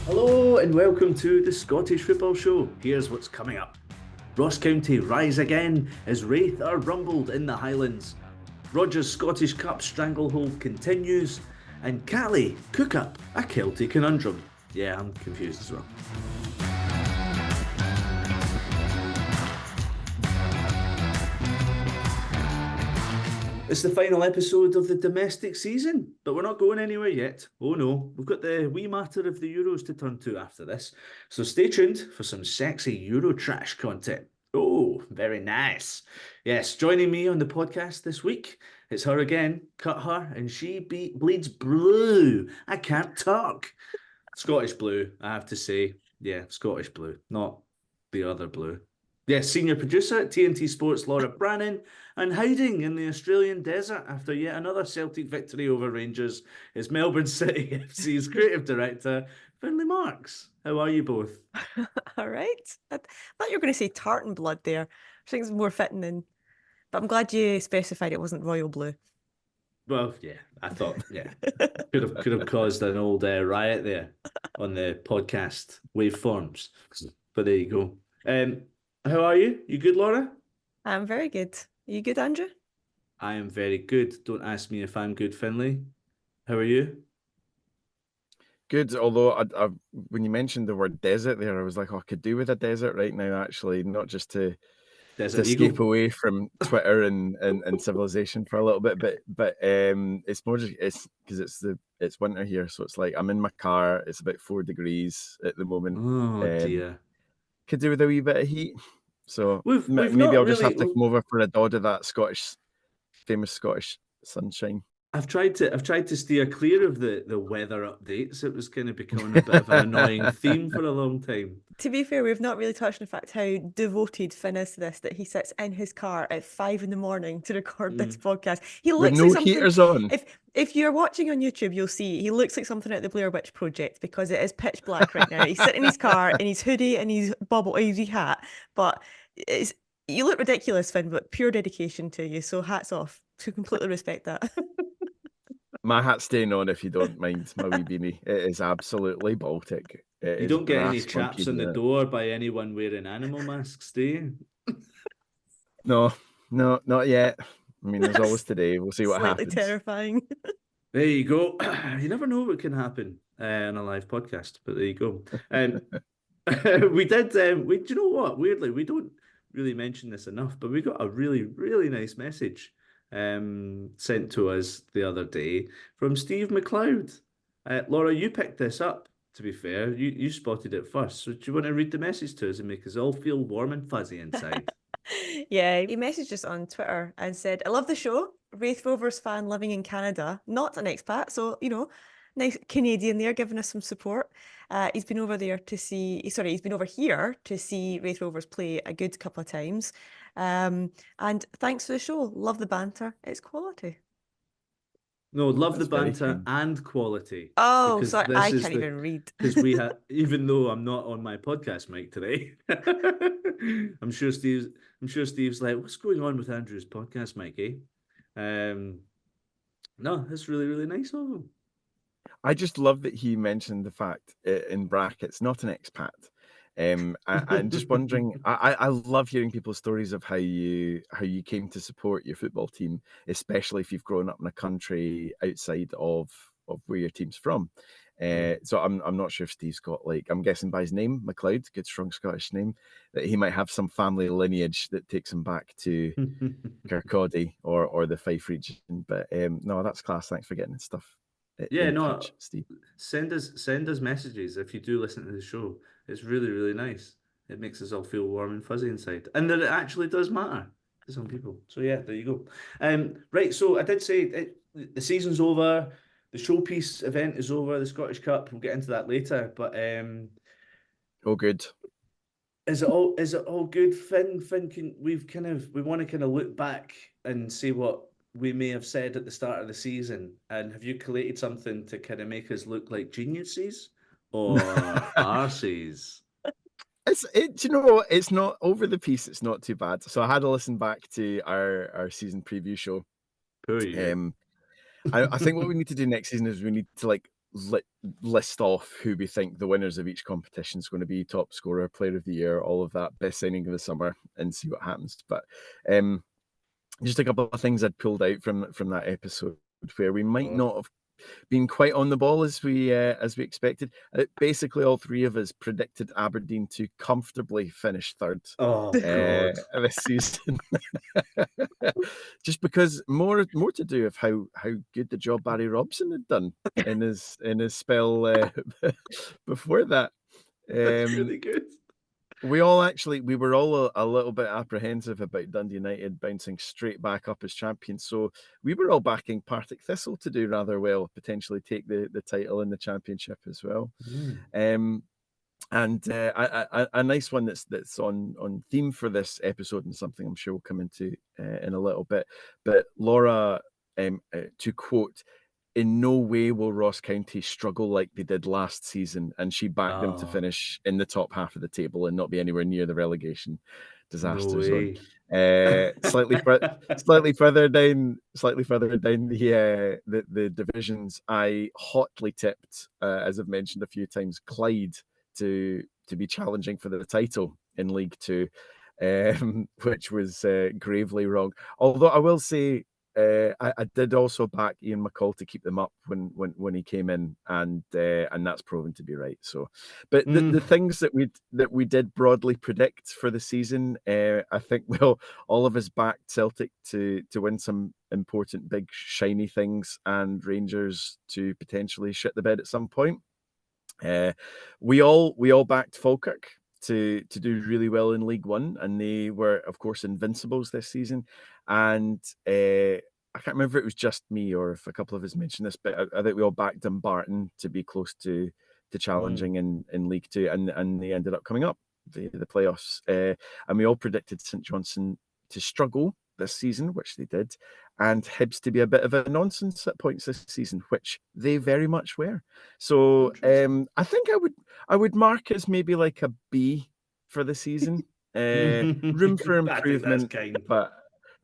Hello and welcome to the Scottish Football Show. Here's what's coming up. Ross County rise again as Wraith are rumbled in the Highlands. Rogers Scottish Cup stranglehold continues. And Caley cook up a Celtic conundrum. Yeah, I'm confused as well. It's the final episode of the domestic season, but we're not going anywhere yet. Oh no, we've got the wee matter of the Euros to turn to after this. So stay tuned for some sexy Euro trash content. Oh, very nice. Yes, joining me on the podcast this week, it's her again. Cut her and she bleeds blue. I can't talk. Scottish blue, I have to say. Yeah, Scottish blue, not the other blue. Yes, senior producer at TNT Sports, Laura Brannan, and hiding in the Australian desert after yet another Celtic victory over Rangers is Melbourne City FC's creative director, Findlay Marks. How are you both? All right. I thought you were going to say tartan blood there. I think it's more fitting than, but I'm glad you specified it wasn't royal blue. Well, yeah, I thought, yeah, could have caused an old riot there on the podcast waveforms, but there you go. How are you? You good, Laura? I'm very good. Are you good, Andrew? I am very good. Don't ask me if I'm good, Finlay. How are you? Good, although when you mentioned the word desert there, I was like, oh, I could do with a desert right now, actually, not just to escape away from Twitter and civilization for a little bit, but it's more just it's because it's winter here, so it's like I'm in my car. It's about 4 degrees at the moment. Oh dear. Could do with a wee bit of heat, so we've maybe I'll just have to come over for a dod of that famous Scottish sunshine. I've tried to steer clear of the weather updates. It was kind of becoming a bit of an annoying theme for a long time. To be fair, we've not really touched on the fact how devoted Finn is to this, that he sits in his car at 5 a.m. to record this podcast. He looks with no like something, heaters on. If you're watching on YouTube, you'll see he looks like something out of the Blair Witch Project because it is pitch black right now. He's sitting in his car in his hoodie and his his hat, but you look ridiculous, Finn, but pure dedication to you. So hats off. To completely respect that. My hat's staying on if you don't mind, my wee beanie. It is absolutely Baltic. You don't get any chaps on the door by anyone wearing animal masks, do you? No, not yet. I mean, there's always today. We'll see what happens. Slightly terrifying. There you go. You never know what can happen on a live podcast, but there you go. We did. Do you know what? Weirdly, we don't really mention this enough, but we got a really, really nice message sent to us the other day from Steve McLeod. Laura, you picked this up, to be fair. You spotted it first. So do you want to read the message to us and make us all feel warm and fuzzy inside? Yeah, he messaged us on Twitter and said, I love the show. Wraith Rovers fan living in Canada, not an expat. So, nice Canadian there giving us some support. He's been over here to see Wraith Rovers play a good couple of times. And thanks for the show. Love the banter. It's quality. No, love the banter and quality. Oh, sorry, I can't even read. Because we have, even though I'm not on my podcast mic today, I'm sure Steve's like, what's going on with Andrew's podcast mic, eh? No, that's really, really nice of him. I just love that he mentioned the fact in brackets, not an expat. I'm just wondering, I love hearing people's stories of how you came to support your football team, especially if you've grown up in a country outside of where your team's from. So I'm not sure if Steve's got, like, I'm guessing by his name, McLeod, good strong Scottish name, that he might have some family lineage that takes him back to Kirkcaldy or the Fife region. But no, that's class. Thanks for getting stuff. Yeah, no, touch, Steve. Send us messages if you do listen to the show. It's really, really nice. It makes us all feel warm and fuzzy inside, and that it actually does matter to some people. So yeah, there you go. Right, so I did say the season's over, the showpiece event is over, the Scottish Cup. We'll get into that later, but oh, good. Is it all good, Finn? We want to look back and see what we may have said at the start of the season, and have you collated something to kind of make us look like geniuses or arses? You know, it's not over the piece. It's not too bad. So I had to listen back to our season preview show. Poor you. I think what we need to do next season is we need to, like, list off who we think the winners of each competition is going to be, top scorer, player of the year, all of that, best signing of the summer, and see what happens. But just a couple of things I'd pulled out from that episode where we might not have been quite on the ball as we expected. Basically, all three of us predicted Aberdeen to comfortably finish third this season. Just because more to do with how good the job Barry Robson had done in his spell before that. That's really good. We were all a little bit apprehensive about Dundee United bouncing straight back up as champions. So we were all backing Partick Thistle to do rather well, potentially take the title in the championship as well. And a nice one that's on theme for this episode, and something I'm sure we'll come into in a little bit. But Laura, to quote, "In no way will Ross County struggle like they did last season," and she backed them to finish in the top half of the table and not be anywhere near the relegation disaster zone. Slightly further down the divisions, I hotly tipped, as I've mentioned a few times, Clyde to be challenging for the title in League Two, which was gravely wrong. Although I will say, I did also back Ian McCall to keep them up when he came in, and that's proven to be right. So, but the things that we did broadly predict for the season, I think all of us backed Celtic to win some important big shiny things, and Rangers to potentially shit the bed at some point. We all backed Falkirk to do really well in League One, and they were, of course, invincibles this season. And I can't remember if it was just me or if a couple of us mentioned this, but I think we all backed Dumbarton to be close to challenging in League Two, and they ended up coming up the playoffs. And we all predicted St Johnstone to struggle this season, which they did, and Hibs to be a bit of a nonsense at points this season, which they very much were. So I think I would mark as maybe like a B for the season. Room for improvement,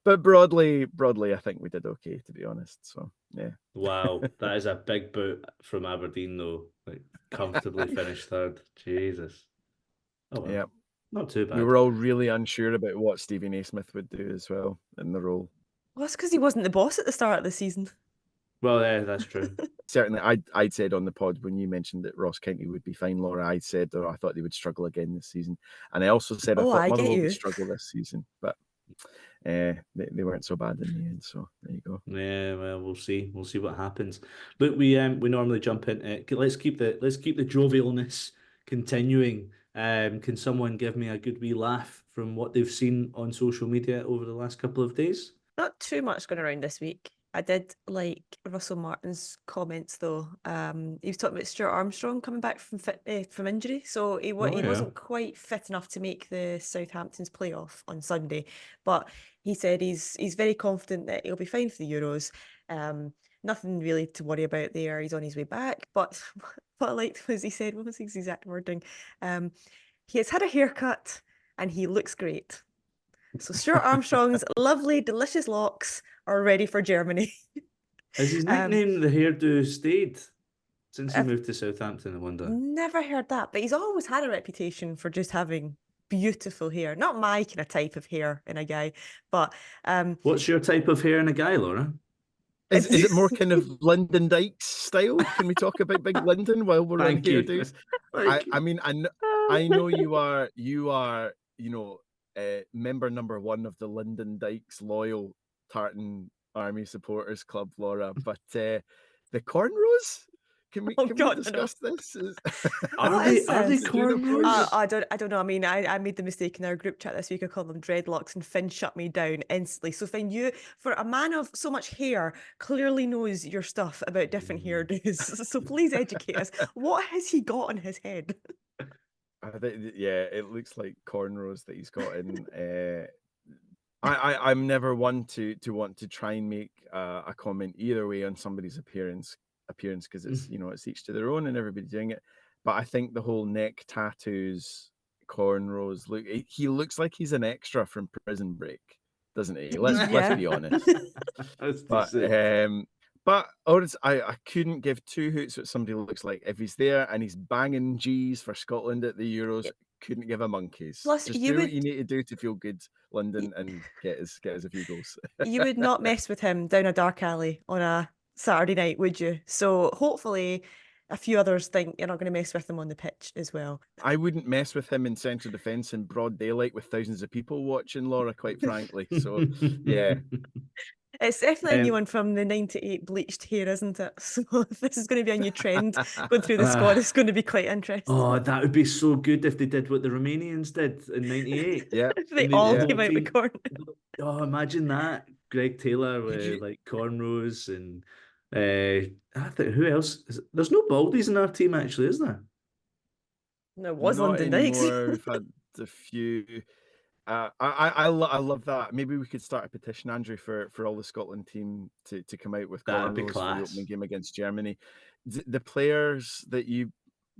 but broadly, I think we did okay, to be honest. So yeah. Wow, that is a big boot from Aberdeen, though. Like, comfortably finished third. Jesus. Oh well. Yeah. Not too bad. We were all really unsure about what Stevie Naismith would do as well in the role. Well, that's because he wasn't the boss at the start of the season. Well, yeah, that's true. Certainly, I'd said on the pod when you mentioned that Ross County would be fine, Laura, I said I thought they would struggle again this season. And I also said I thought Motherwell would struggle this season. But they weren't so bad in the end, so there you go. Yeah, well, we'll see what happens. Look, we normally jump into, let's keep the jovialness continuing. Can someone give me a good wee laugh from what they've seen on social media over the last couple of days? Not too much going around this week. I did like Russell Martin's comments though. He was talking about Stuart Armstrong coming back from injury, so he wasn't quite fit enough to make the Southampton's playoff on Sunday. But he said he's very confident that he'll be fine for the Euros. Nothing really to worry about there. He's on his way back. But what I liked was he said, what was his exact wording? He has had a haircut and he looks great. So Stuart Armstrong's lovely, delicious locks are ready for Germany. Has his nickname the hairdo stayed since he moved to Southampton, I wonder? Never heard that, but he's always had a reputation for just having beautiful hair. Not my kind of type of hair in a guy, but... What's your type of hair in a guy, Laura? Is it more kind of Lyndon Dykes style? Can we talk about Big Lyndon while we're on hairdos? I mean, I know you are, member number one of the Lyndon Dykes loyal Tartan Army Supporters Club, Laura, but the cornrows? Can we discuss this? Are they cornrows? I don't know. I mean, I made the mistake in our group chat this week. I called them dreadlocks, and Finn shut me down instantly. So Finn, you, for a man of so much hair, clearly knows your stuff about different hairdos. So please educate us. What has he got on his head? It looks like cornrows that he's got in. I'm never one to want to try and make a comment either way on somebody's appearance because it's it's each to their own and everybody doing it. But I think the whole neck tattoos, cornrows he looks like he's an extra from Prison Break, doesn't he? Let's be honest. But I couldn't give two hoots what somebody looks like. If he's there and he's banging G's for Scotland at the Euros, couldn't give a monkeys. Plus, Just you do what you would need to do to feel good, London, and get us a few goals. you would not mess with him down a dark alley on a Saturday night, would you? So hopefully a few others think you're not going to mess with him on the pitch as well. I wouldn't mess with him in central defence in broad daylight with thousands of people watching, Laura, quite frankly. So, yeah. It's definitely a new Um, one from the 98 bleached hair, isn't it? So if this is going to be a new trend going through the squad, it's going to be quite interesting. Oh, that would be so good if they did what the Romanians did in '98. Yeah. If they And all the came whole out with team- corn. Oh, imagine that. Greg Taylor with you- like cornrows and I think who else? There's no baldies in our team actually, is there? No, it was Not Lyndon Dykes. anymore. We've had a few. I love that. Maybe we could start a petition, Andrew, for all the Scotland team to come out with That'd be cornrows for the class. opening game against Germany. The players that you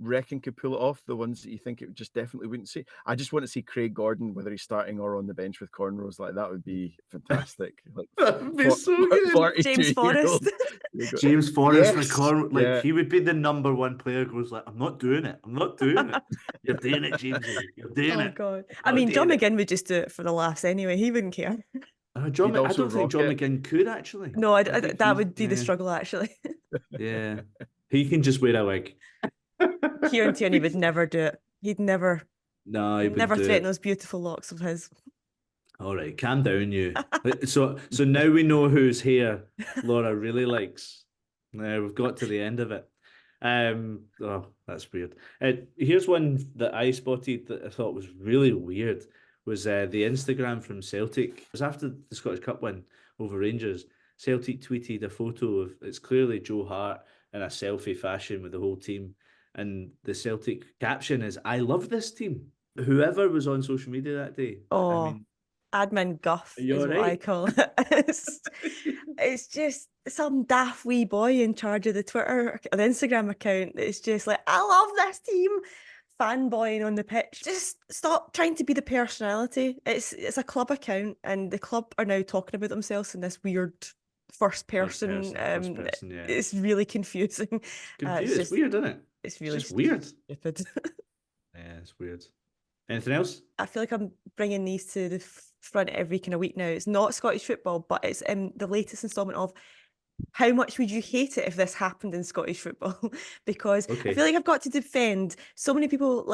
reckon could pull it off, the ones that you think it just definitely wouldn't see. I just want to see Craig Gordon, whether he's starting or on the bench with cornrows. Like that would be fantastic. Like That would be so good. James 42-year-old. Forrest. James Forrest with Yes, corn, like yeah. he would be the number one player. Goes like, I'm not doing it. I'm not doing it. You're doing it, Jamesy. You're doing Oh it. God! You're I mean, John doing it. McGinn would just do it for the laughs anyway. He wouldn't care. John, He'd I also don't think John rock it. McGinn could actually. No, I think that he's- would be the yeah, struggle actually. Yeah, he can just wear a wig. Kieran Tierney would never do it. He'd never No, he would never do threaten it. those beautiful locks of his. All right, calm down, you. So now we know whose hair Laura really likes. Now we've got to the end of it. Oh, that's weird. Here's one that I spotted that I thought was really weird. Was the Instagram from Celtic. It was after the Scottish Cup win over Rangers. Celtic tweeted a photo of it's clearly Joe Hart in a selfie fashion with the whole team, and the Celtic caption is "I love this team." Whoever was on social media that day. Oh. I mean, Admin guff Are you is what I alright? call it. It's just some daft wee boy in charge of the Twitter or the Instagram account. It's just like, I love this team, fanboying on the pitch. Just stop trying to be the personality. It's a club account, and the club are now talking about themselves in this weird first person. First person, yeah. It's really confusing. Confused. It's weird, isn't it? It's really just weird. stupid. Yeah, it's weird. Anything else? I feel like I'm bringing these to the front every kind of week now. It's not Scottish football, but it's the latest instalment of how much would you hate it if this happened in Scottish football? Because Okay. I feel like I've got to defend so many people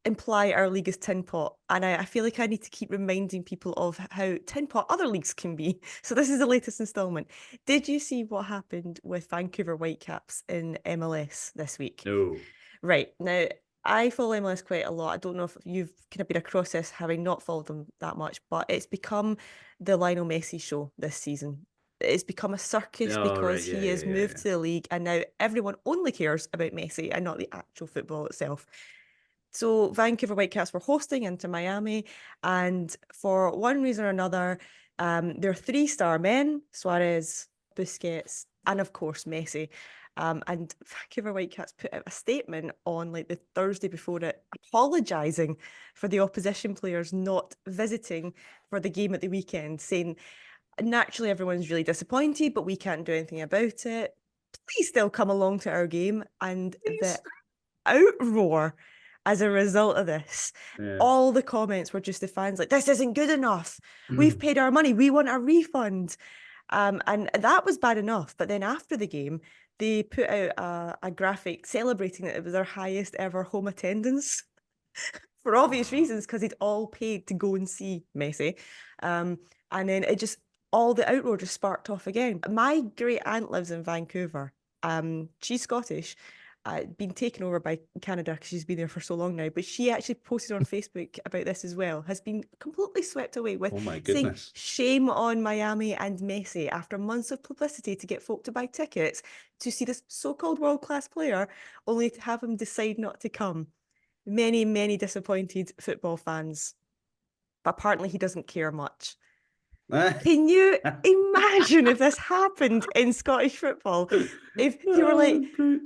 imply our league is tinpot, and I feel like I need to keep reminding people of how tinpot other leagues can be. So this is the latest instalment. Did you see what happened with Vancouver Whitecaps in MLS this week? No. Right. Now, I follow MLS quite a lot. I don't know if you've kind of been across this, having not followed them that much, but it's become the Lionel Messi show this season. It's become a circus Oh, because right. he Yeah, has yeah, moved yeah. to the league, and now everyone only cares about Messi and not the actual football itself. So Vancouver Whitecaps were hosting into Miami, and for one reason or another, their three-star men, Suarez, Busquets, and of course Messi. And Vancouver Whitecaps put out a statement on like the Thursday before it, apologising for the opposition players not visiting for the game at the weekend, saying, naturally everyone's really disappointed, but we can't do anything about it. Please still come along to our game. And the outroar as a result of this, Yeah. all the comments were just the fans like, this isn't good enough. We've paid our money. We want a refund. And that was bad enough. But then after the game, they put out a graphic celebrating that it was their highest ever home attendance for obvious reasons, because they'd all paid to go and see Messi. And then all the outroar just sparked off again. My great aunt lives in Vancouver. She's Scottish. Been taken over by Canada because she's been there for so long now, but she actually posted on Facebook about this as well, has been completely swept away with Oh my saying goodness. shame on Miami and Messi after months of publicity to get folk to buy tickets to see this so-called world-class player, only to have him decide not to come. Many, many disappointed football fans, but apparently he doesn't care much. Can you imagine if this happened in Scottish football? If you were like,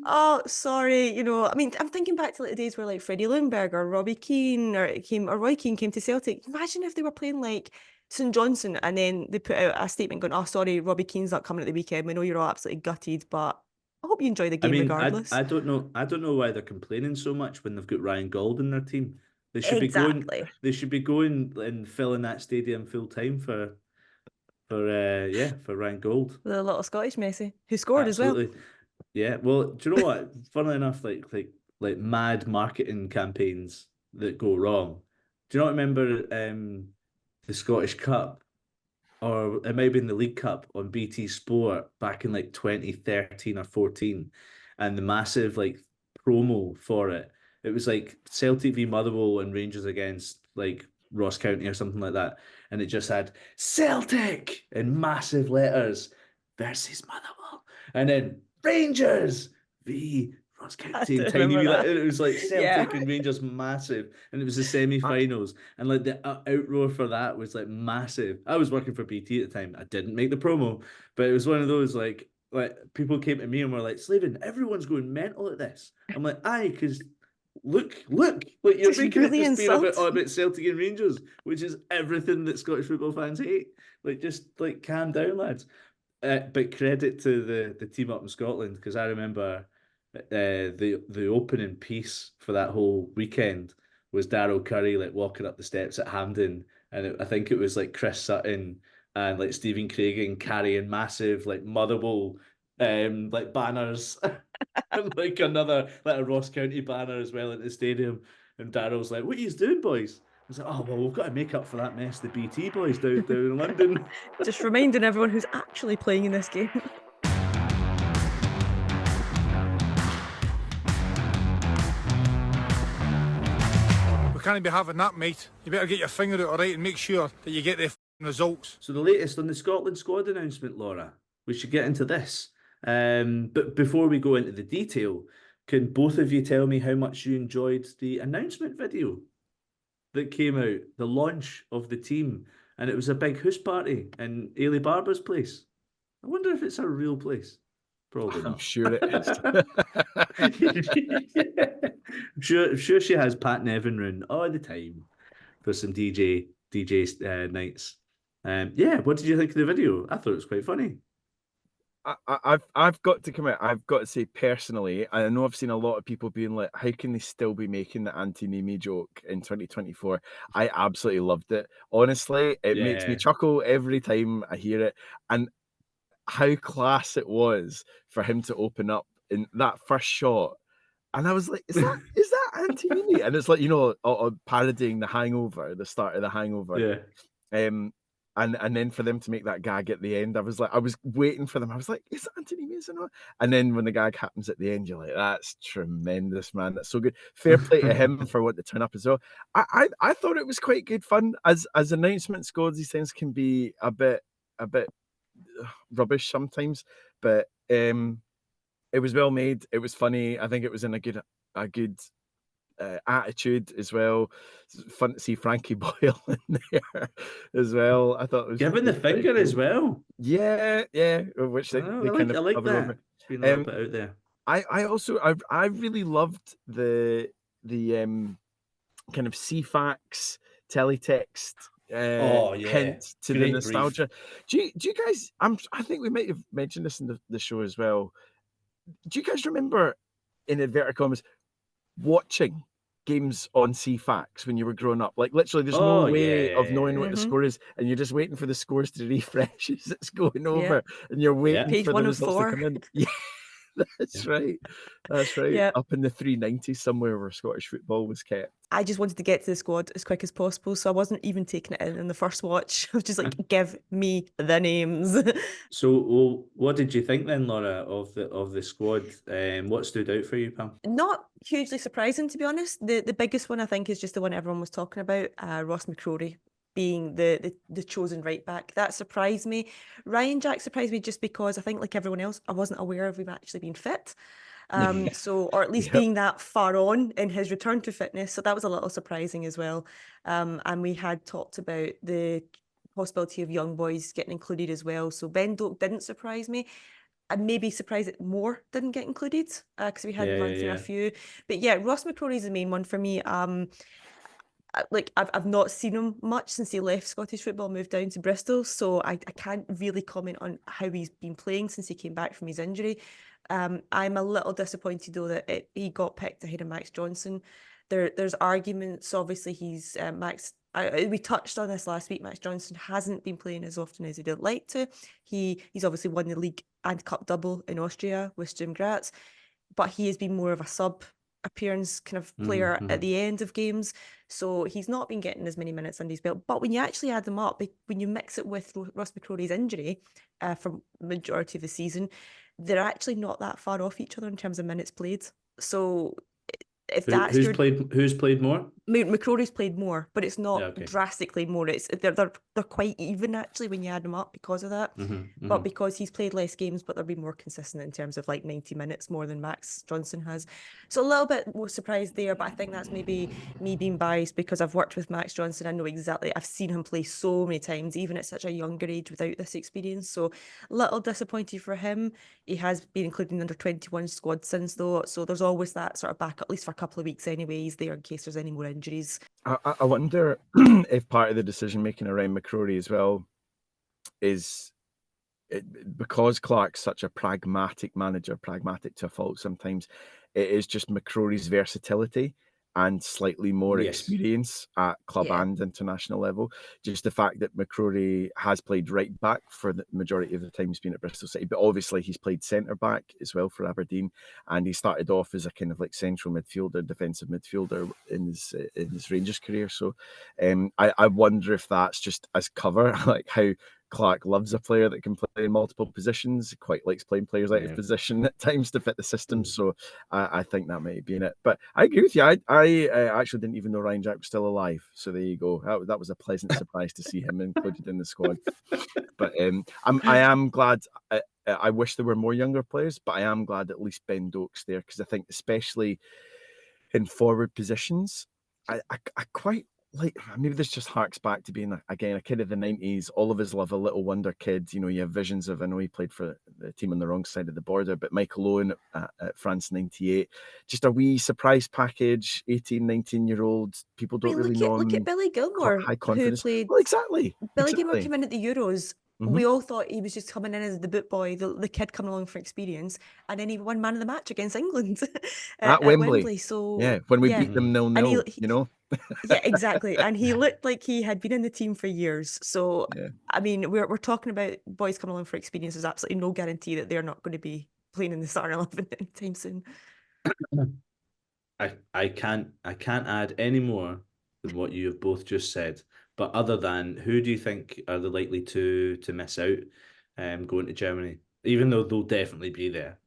oh, sorry, I mean, I'm thinking back to like the days where like Freddie Lundberg or Robbie Keane or Roy Keane came to Celtic. Imagine if they were playing like St Johnstone, and then they put out a statement going, "Oh, sorry, Robbie Keane's not coming at the weekend. We know you're all absolutely gutted, but I hope you enjoy the I game mean, regardless." I don't know. I don't know why they're complaining so much when they've got Ryan Gauld in their team. They should be going. Exactly. They should be going and filling that stadium full time for Ryan Gauld. The little Scottish Messi who scored as well. Absolutely. Yeah. Well, do you know what? Funnily enough, like mad marketing campaigns that go wrong. Do you not remember the Scottish Cup? Or it might have been the League Cup on BT Sport back in like 2013 or 14, and the massive like promo for it. It was like Celtic v Motherwell and Rangers against like Ross County or something like that, and it just had Celtic in massive letters versus Motherwell, and then Rangers v Ross I County in do tiny remember wee that. it was like Yeah. Celtic and Rangers massive, and it was the semi-finals, and like the outroar for that was like massive. I was working for BT at the time. I didn't make the promo, but it was one of those like people came to me and were like, "Slaven, everyone's going mental at this." I'm like, "Aye, because look, like you're It's making really it just be about insulting. Celtic and Rangers, which is everything that Scottish football fans hate. Like, just like calm down, lads." But credit to the team up in Scotland, because I remember the opening piece for that whole weekend was Darryl Curry like walking up the steps at Hampden, and I think it was like Chris Sutton and like Stephen Craigan carrying massive like Motherwell like banners and like another like a Ross County banner as well at the stadium, and Darryl's like, "What are you doing, boys?" I was like, "Oh well, we've got to make up for that mess the BT boys down in London." Just reminding everyone who's actually playing in this game. We can't be having that, mate. You better get your finger out alright and make sure that you get the results. So the latest on the Scotland squad announcement, Laura. We should get into this. But before we go into the detail, can both of you tell me how much you enjoyed the announcement video that came out, the launch of the team, and it was a big house party in Ailey Barber's place. I wonder if it's a real place. Probably I'm not. sure it is. I'm sure she has Pat Nevin round all the time for some DJ nights. Yeah, what did you think of the video? I thought it was quite funny. I've got to commit. I've got to say personally, I know I've seen a lot of people being like, "How can they still be making the anti-Nemi joke in 2024?" I absolutely loved it. Honestly, it makes me Yeah. chuckle every time I hear it, and how class it was for him to open up in that first shot. And I was like, "Is that anti-Nemi?" And it's like, you know, parodying The Hangover, the start of The Hangover. Yeah. And then for them to make that gag at the end, I was waiting for them. I was like, is Anthony Mason on? And then when the gag happens at the end, you're like, that's tremendous, man. That's so good. Fair play to him for wanting to turn up as well. I thought it was quite good fun. As announcements go, these things can be a bit rubbish sometimes, but it was well made. It was funny. I think it was in a good attitude as well. Fun to see Frankie Boyle in there as well. I thought it was Giving the pretty finger cool. as well. Yeah, which they kind of I like cover that. over. Being a little bit out there. I also really loved the kind of CFAX teletext Oh yeah, hint to the great nostalgia. Do you guys? I think we might have mentioned this in the show as well. Do you guys remember, in inverted commas, watching games on CFAX when you were growing up? Like literally, there's no way of knowing what the score is, and you're just waiting for the scores to refresh as it's going over, and you're waiting Page for the results to 104. come in. Yeah. That's right. That's right. Yeah. Up in the 390s somewhere where Scottish football was kept. I just wanted to get to the squad as quick as possible, so I wasn't even taking it in the first watch. I was just like, give me the names. So, well, what did you think then, Laura, of the squad? What stood out for you, pal? Not hugely surprising, to be honest. The biggest one, I think, is just the one everyone was talking about, Ross McCrory being the chosen right back. That surprised me. Ryan Jack surprised me just because I think, like everyone else, I wasn't aware of him actually being fit. So, or at least being that far on in his return to fitness. So that was a little surprising as well. And we had talked about the possibility of young boys getting included as well. So Ben Doak didn't surprise me. I'm maybe surprised that more didn't get included because we had run through a few. But yeah, Ross McCrory is the main one for me. I've not seen him much since he left Scottish football, moved down to Bristol, so I can't really comment on how he's been playing since he came back from his injury. I'm a little disappointed though that he got picked ahead of Max Johnson. There's arguments. Obviously, he's Max. We touched on this last week. Max Johnson hasn't been playing as often as he'd like to. He's obviously won the league and cup double in Austria with Sturm Graz, but he has been more of a sub appearance kind of player at the end of games, so he's not been getting as many minutes under his belt. But when you actually add them up, when you mix it with Ross McCrory's injury for majority of the season, they're actually not that far off each other in terms of minutes played. So if that's who's played more? McCrory's played more, but it's not okay. drastically more. They're quite even actually when you add them up because of that. But because he's played less games, but they'll be more consistent in terms of like 90 minutes more than Max Johnson has. So a little bit more surprised there, but I think that's maybe me being biased because I've worked with Max Johnson. I know exactly. I've seen him play so many times, even at such a younger age without this experience. So a little disappointed for him. He has been included in the under-21 squad since though, so there's always that sort of back, at least for a couple of weeks anyway. He's there in case there's any more injuries. I wonder if part of the decision making around McCrory as well is because Clark's such a pragmatic manager, pragmatic to a fault sometimes, it is just McCrory's versatility and slightly more experience at club and international level. Just the fact that McCrory has played right back for the majority of the time he's been at Bristol City, but obviously he's played centre back as well for Aberdeen, and he started off as a kind of like central midfielder, defensive midfielder in his Rangers career. So I wonder if that's just as cover, like how Clark loves a player that can play in multiple positions. He quite likes playing players out of position at times to fit the system. So I think that might be in it. But I agree with you. I actually didn't even know Ryan Jack was still alive. So there you go. That was a pleasant surprise to see him included in the squad. But I am glad. I wish there were more younger players, but I am glad at least Ben Doak's there, because I think especially in forward positions, I quite like, maybe this just harks back to being again a kid of the 90s. All of us love a little wonder kid. You know, you have visions of, I know he played for the team on the wrong side of the border, but Michael Owen at France 98, just a wee surprise package. 18, 19-year-old, people don't really know him. Look at Billy Gilmore, high confidence. who played. Well, exactly. Billy Gilmore came in at the Euros. We all thought he was just coming in as the boot boy, the kid coming along for experience, and then he won man of the match against England at Wembley. So when we beat them 0-0, you know. Yeah, exactly. And he looked like he had been in the team for years. So I mean, we're talking about boys coming along for experience. There's absolutely no guarantee that they're not going to be playing in the starting 11 anytime soon. I can't add any more than what you have both just said. But other than, who do you think are the likely to miss out going to Germany? Even though they'll definitely be there.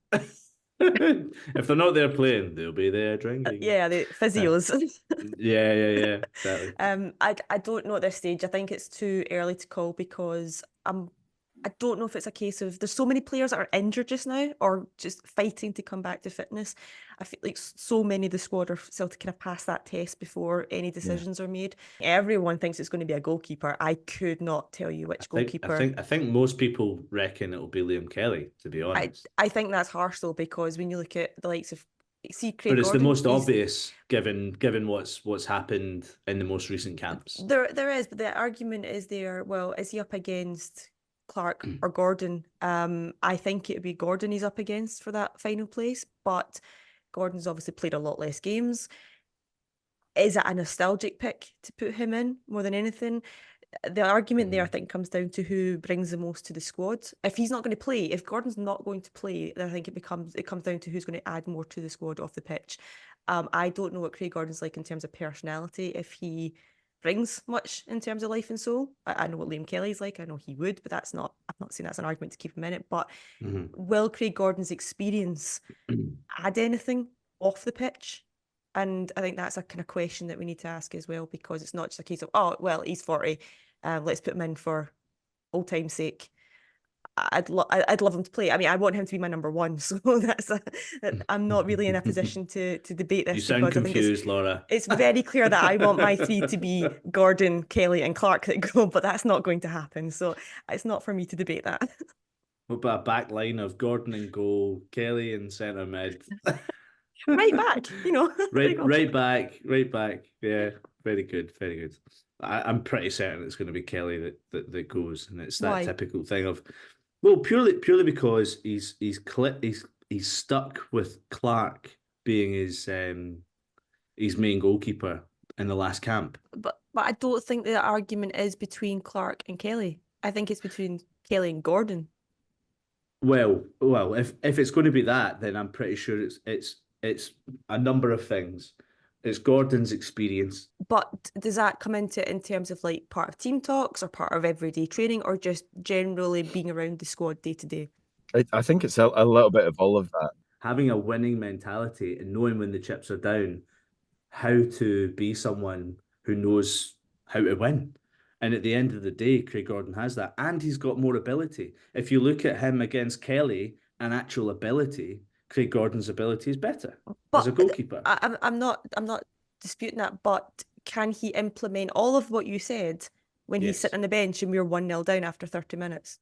If they're not there playing, they'll be there drinking. The physios. Yeah, exactly. I don't know at this stage. I think it's too early to call because I don't know if it's a case of there's so many players that are injured just now or just fighting to come back to fitness. I feel like so many of the squad are still to kind of pass that test before any decisions are made. Everyone thinks it's going to be a goalkeeper. I could not tell you which goalkeeper. I think most people reckon it'll be Liam Kelly, to be honest. I think that's harsh though, because when you look at the likes of Craig but it's Gordon, the most obvious given what's happened in the most recent camps. There is, but the argument is there. Well, is he up against Clark or Gordon? I think it would be Gordon he's up against for that final place, but Gordon's obviously played a lot less games. Is it a nostalgic pick to put him in more than anything? The argument there, I think, comes down to who brings the most to the squad. If he's not going to play, if Gordon's not going to play, then I think it comes down to who's going to add more to the squad off the pitch. I don't know what Craig Gordon's like in terms of personality, if he brings much in terms of life and soul. I know what Liam Kelly's like. I know he would, but I'm not saying that's an argument to keep him in it. But will Craig Gordon's experience add anything off the pitch? And I think that's a kind of question that we need to ask as well, because it's not just a case of, oh, well, he's 40, let's put him in for old time's sake. I'd love him to play. I mean, I want him to be my number one, so I'm not really in a position to debate this. You sound confused, Laura. It's very clear that I want my three to be Gordon, Kelly, and Clark that go, but that's not going to happen. So it's not for me to debate that. What about a back line of Gordon in goal, Kelly in centre mid? Right back, you know. right back. Yeah, Very good, very good. I'm pretty certain it's going to be Kelly that goes, and it's that Why? typical thing of, well, purely because he's stuck with Clark being his main goalkeeper in the last camp. But I don't think the argument is between Clark and Kelly. I think it's between Kelly and Gordon. Well, if it's going to be that, then I'm pretty sure it's a number of things. It's Gordon's experience. But does that come into it in terms of like part of team talks or part of everyday training or just generally being around the squad day to day? I think it's a little bit of all of that. Having a winning mentality and knowing when the chips are down, how to be someone who knows how to win. And at the end of the day, Craig Gordon has that. And he's got more ability. If you look at him against Kelly, an actual ability, Craig Gordon's ability is better as a goalkeeper. I'm not disputing that, but can he implement all of what you said when he's Yes. sitting on the bench and we're 1-0 down after 30 minutes?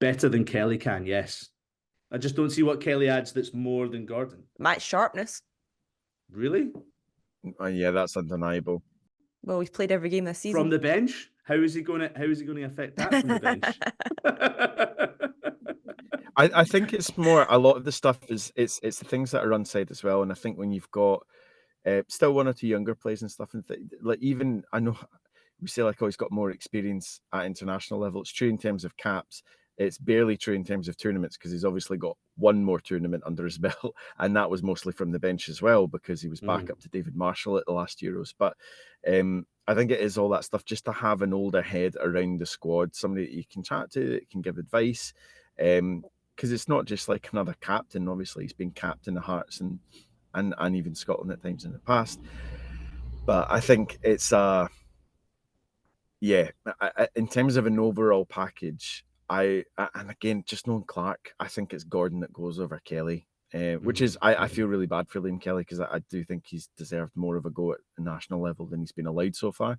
Better than Kelly can, yes. I just don't see what Kelly adds that's more than Gordon. Match sharpness. Really? Yeah, that's undeniable. Well, he's played every game this season. From the bench? How is he going to affect that from the bench? I think it's more, a lot of the stuff is it's the things that are unsaid as well. And I think when you've got still one or two younger players and stuff, and like even I know we say like, oh, he's got more experience at international level. It's true in terms of caps. It's barely true in terms of tournaments because he's obviously got one more tournament under his belt, and that was mostly from the bench as well because he was back up to David Marshall at the last Euros. But I think it is all that stuff just to have an older head around the squad, somebody that you can chat to, that can give advice, because it's not just like another captain. Obviously, he's been captain of Hearts and even Scotland at times in the past. But I think it's in terms of an overall package, and again, just knowing Clark, I think it's Gordon that goes over Kelly, which is, I feel really bad for Liam Kelly because I do think he's deserved more of a go at the national level than he's been allowed so far.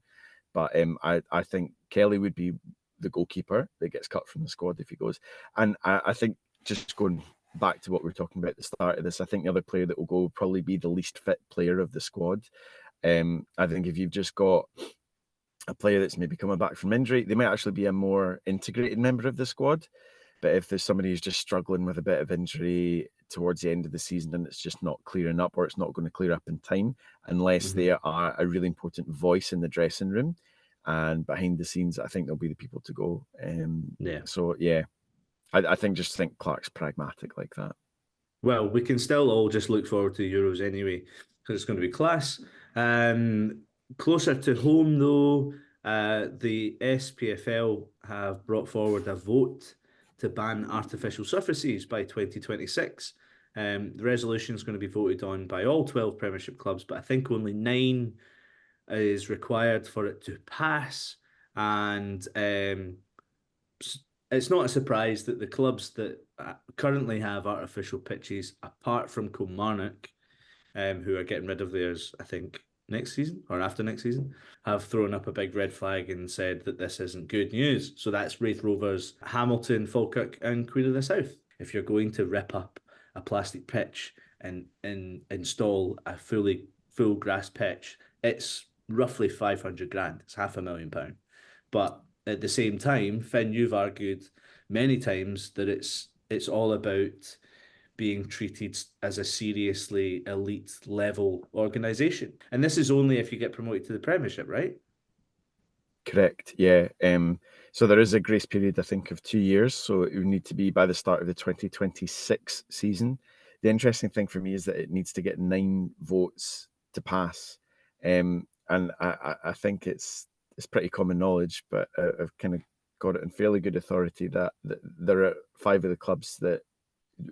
But I think Kelly would be the goalkeeper that gets cut from the squad if he goes. And I think just going back to what we were talking about at the start of this, I think the other player that will go will probably be the least fit player of the squad. I think if you've just got a player that's maybe coming back from injury, they might actually be a more integrated member of the squad. But if there's somebody who's just struggling with a bit of injury towards the end of the season and it's just not clearing up, or it's not going to clear up in time, unless they are a really important voice in the dressing room and behind the scenes, I think they'll be the people to go. So yeah, I think Clark's pragmatic like that. Well, we can still all just look forward to the Euros anyway, because it's going to be class. Closer to home, though, the SPFL have brought forward a vote to ban artificial surfaces by 2026. The resolution is going to be voted on by all 12 Premiership clubs, but I think only 9 is required for it to pass. And it's not a surprise that the clubs that currently have artificial pitches, apart from Kilmarnock, who are getting rid of theirs, I think, next season or after next season, have thrown up a big red flag and said that this isn't good news. So that's Raith Rovers, Hamilton, Falkirk and Queen of the South. If you're going to rip up a plastic pitch and install a full grass pitch, it's roughly 500 grand. It's £500,000. But at the same time, Finn, you've argued many times that it's all about being treated as a seriously elite level organisation. And this is only if you get promoted to the Premiership, right? Correct, yeah. So there is a grace period, I think, of 2 years. So it would need to be by the start of the 2026 season. The interesting thing for me is that it needs to get 9 votes to pass. And I think it's pretty common knowledge, but I've kind of got it in fairly good authority that there are 5 of the clubs that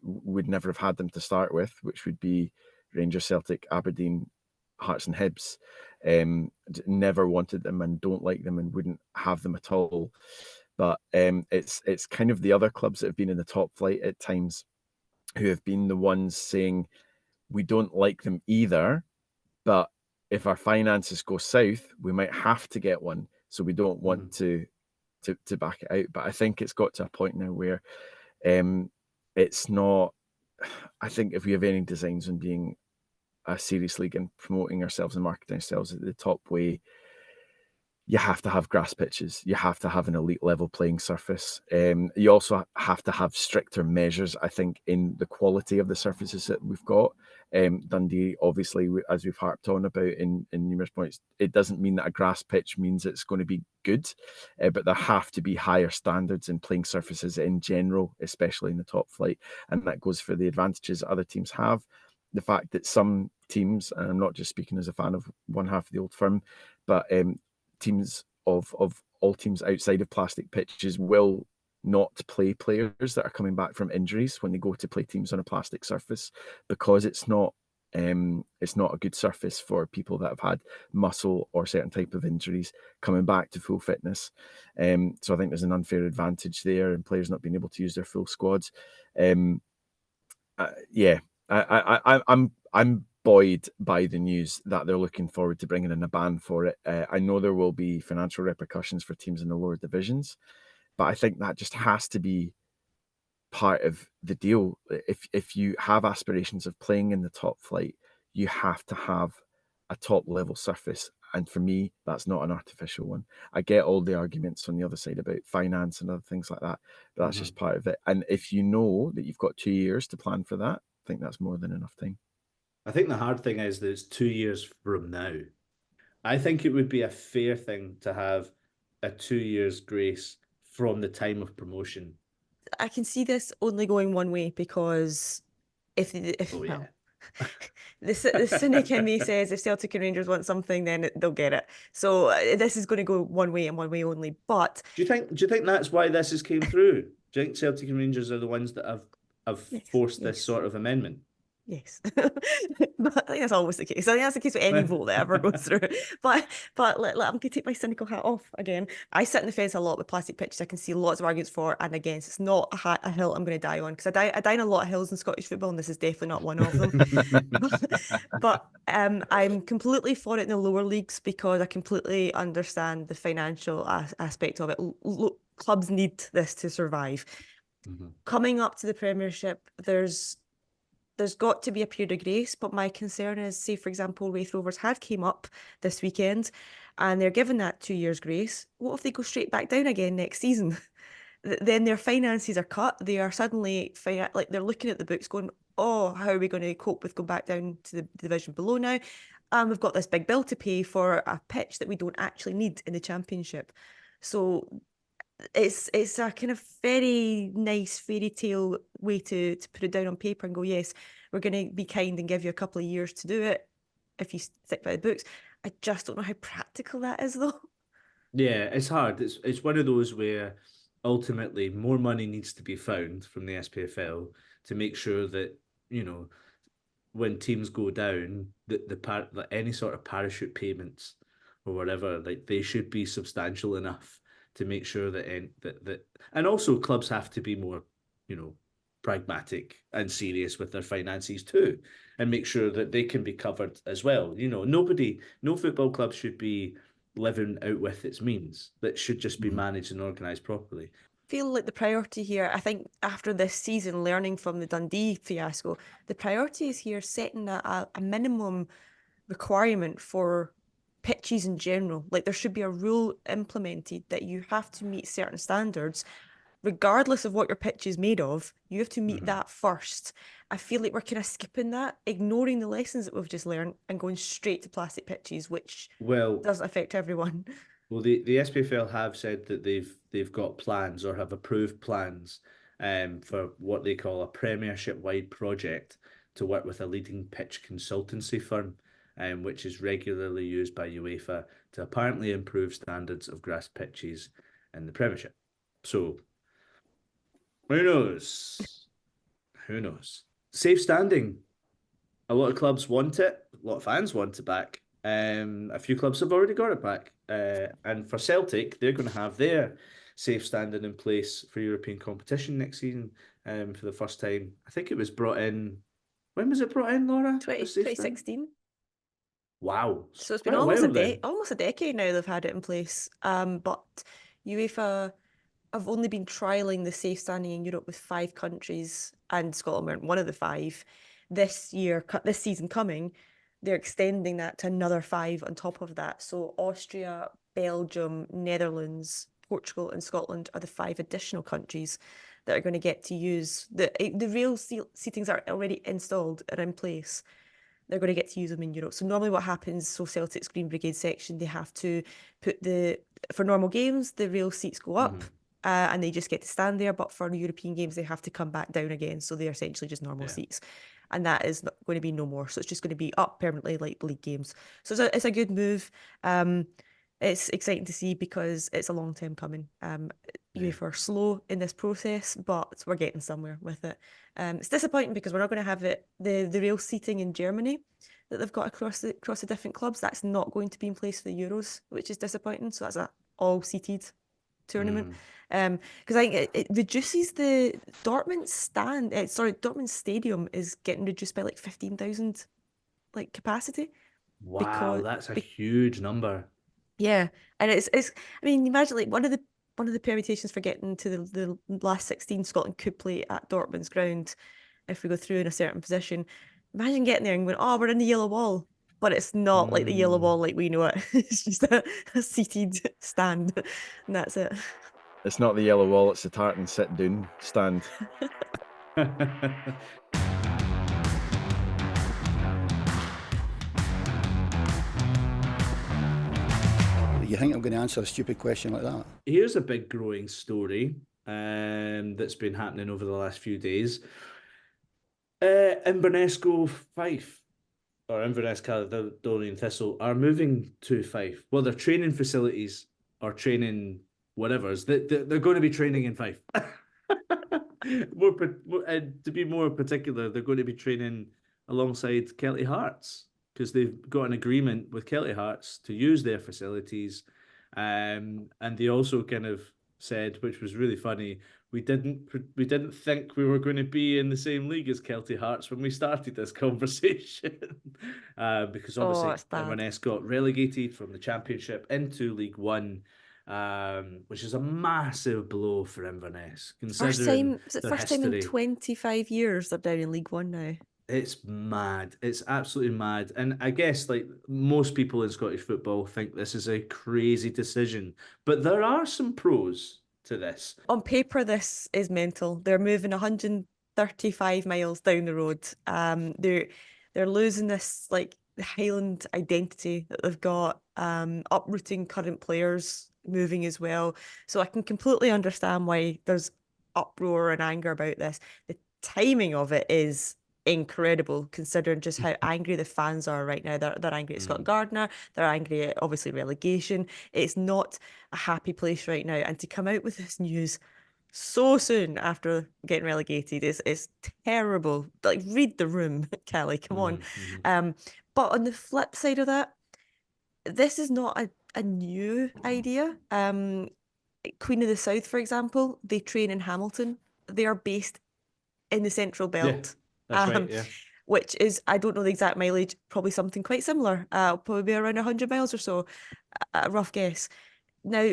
would never have had them to start with, which would be Rangers, Celtic, Aberdeen, Hearts and Hibs. Never wanted them and don't like them and wouldn't have them at all. But it's kind of the other clubs that have been in the top flight at times who have been the ones saying, we don't like them either, but if our finances go south, we might have to get one. So we don't want to back it out. But I think it's got to a point now where it's not, I think if we have any designs on being a serious league and promoting ourselves and marketing ourselves at the top way, you have to have grass pitches. You have to have an elite level playing surface. You also have to have stricter measures, I think, in the quality of the surfaces that we've got. Dundee, obviously, as we've harped on about in numerous points, it doesn't mean that a grass pitch means it's going to be good, but there have to be higher standards in playing surfaces in general, especially in the top flight. And that goes for the advantages other teams have. The fact that some teams, and I'm not just speaking as a fan of one half of the old firm, but teams of all teams outside of plastic pitches will not play players that are coming back from injuries when they go to play teams on a plastic surface, because it's not a good surface for people that have had muscle or certain type of injuries coming back to full fitness. So I think there's an unfair advantage there, and players not being able to use their full squads. I'm buoyed by the news that they're looking forward to bringing in a ban for it. I know there will be financial repercussions for teams in the lower divisions, but I think that just has to be part of the deal. If you have aspirations of playing in the top flight, you have to have a top level surface. And for me, that's not an artificial one. I get all the arguments on the other side about finance and other things like that, but that's just part of it. And if you know that you've got 2 years to plan for that, I think that's more than enough time. I think the hard thing is that it's 2 years from now. I think it would be a fair thing to have a 2 years grace from the time of promotion. I can see this only going one way, because if Oh, yeah. well, the cynic in me says if Celtic and Rangers want something, then they'll get it. So this is going to go one way and one way only. But Do you think that's why this has came through? Do you think Celtic and Rangers are the ones that have Yes, forced this yes. sort of amendment? Yes, but I think that's always the case. I think that's the case with any vote that ever goes through. But I'm going to take my cynical hat off again. I sit in the fence a lot with plastic pitches. I can see lots of arguments for and against. It's not a hill I'm going to die on, because I die on a lot of hills in Scottish football, and this is definitely not one of them. But I'm completely for it in the lower leagues, because I completely understand the financial aspect of it. Clubs need this to survive. Coming up to the Premiership, there's got to be a period of grace, but my concern is, say, for example, Wraith Rovers have came up this weekend and they're given that 2 years grace. What if they go straight back down again next season? Then their finances are cut. They are suddenly, like, they're looking at the books going, oh, how are we going to cope with going back down to the division below now? And we've got this big bill to pay for a pitch that we don't actually need in the Championship. So it's a kind of very nice fairy tale way to put it down on paper and go, yes, we're going to be kind and give you a couple of years to do it if you stick by the books. I just don't know how practical that is, though. Yeah, it's hard. It's one of those where ultimately more money needs to be found from the SPFL to make sure that, when teams go down, that any sort of parachute payments or whatever, like, they should be substantial enough to make sure that and also clubs have to be more, pragmatic and serious with their finances too, and make sure that they can be covered as well. No football club should be living out with its means. That should just be managed and organised properly. Feel like the priority here, I think after this season, learning from the Dundee fiasco, the priority is here setting a minimum requirement for pitches in general. Like, there should be a rule implemented that you have to meet certain standards, regardless of what your pitch is made of. You have to meet that first. I feel like we're kind of skipping that, ignoring the lessons that we've just learned and going straight to plastic pitches, which doesn't affect everyone. Well, the SPFL have said that they've got plans, or have approved plans, for what they call a Premiership-wide project to work with a leading pitch consultancy firm, which is regularly used by UEFA to apparently improve standards of grass pitches in the Premiership. So, who knows? Who knows? Safe standing. A lot of clubs want it. A lot of fans want it back. A few clubs have already got it back. And for Celtic, they're going to have their safe standing in place for European competition next season, for the first time. I think it was brought in. When was it brought in, Laura? 2016. Wow. So it's been almost a decade now they've had it in place. But UEFA have only been trialling the safe standing in Europe with 5 countries, and Scotland weren't one of the 5. This season coming, they're extending that to another 5 on top of that. So Austria, Belgium, Netherlands, Portugal, and Scotland are the 5 additional countries that are going to get to use the rail seatings are already installed and in place. They're going to get to use them in Europe. So normally what happens, so Celtic's Green Brigade section, they have to put for normal games, the rail seats go up and they just get to stand there. But for European games, they have to come back down again. So they're essentially just normal seats. And that is not going to be no more. So it's just going to be up permanently like league games. So it's a good move. It's exciting to see because it's a long time coming. UEFA are slow in this process, but we're getting somewhere with it. It's disappointing because we're not going to have the rail seating in Germany that they've got across the different clubs. That's not going to be in place for the Euros, which is disappointing. So that's an all-seated tournament. Because I think it reduces the Dortmund Dortmund stadium is getting reduced by like 15,000 like capacity. Wow, that's a huge number. Yeah, and it's I mean, imagine like one of the permutations for getting to the last 16, Scotland could play at Dortmund's ground if we go through in a certain position. Imagine getting there and going, oh, we're in the yellow wall, but it's not like the yellow wall like we know it. It's just a seated stand, and that's it. It's not the yellow wall, it's the tartan sit-down stand. You think I'm going to answer a stupid question like that? Here's a big growing story that's been happening over the last few days. Inverness go Fife, or Inverness, Caley Thistle are moving to Fife. Well, their training facilities or training whatever's, they're going to be training in Fife. To be more particular, they're going to be training alongside Kelty Hearts because they've got an agreement with Kelty Hearts to use their facilities. And they also kind of said, which was really funny, we didn't think we were going to be in the same league as Kelty Hearts when we started this conversation. Because obviously Inverness got relegated from the Championship into League One, which is a massive blow for Inverness. First time in 25 years they're down in League One now. It's mad. It's absolutely mad. And I guess like most people in Scottish football think this is a crazy decision, but there are some pros to this. On paper, this is mental. They're moving 135 miles down the road. They're losing this like Highland identity that they've got, uprooting current players, moving as well. So I can completely understand why there's uproar and anger about this. The timing of it is incredible considering just how angry the fans are right now. They're angry at Scott Gardner, they're angry at obviously relegation. It's not a happy place right now, and to come out with this news so soon after getting relegated is terrible. Like, read the room, Kelly, come on. But on the flip side of that, this is not a new idea. Queen of the South, for example, they train in Hamilton. They are based in the Central Belt. That's right, yeah. Which is, I don't know the exact mileage, probably something quite similar. Probably be around 100 miles or so, a rough guess. Now,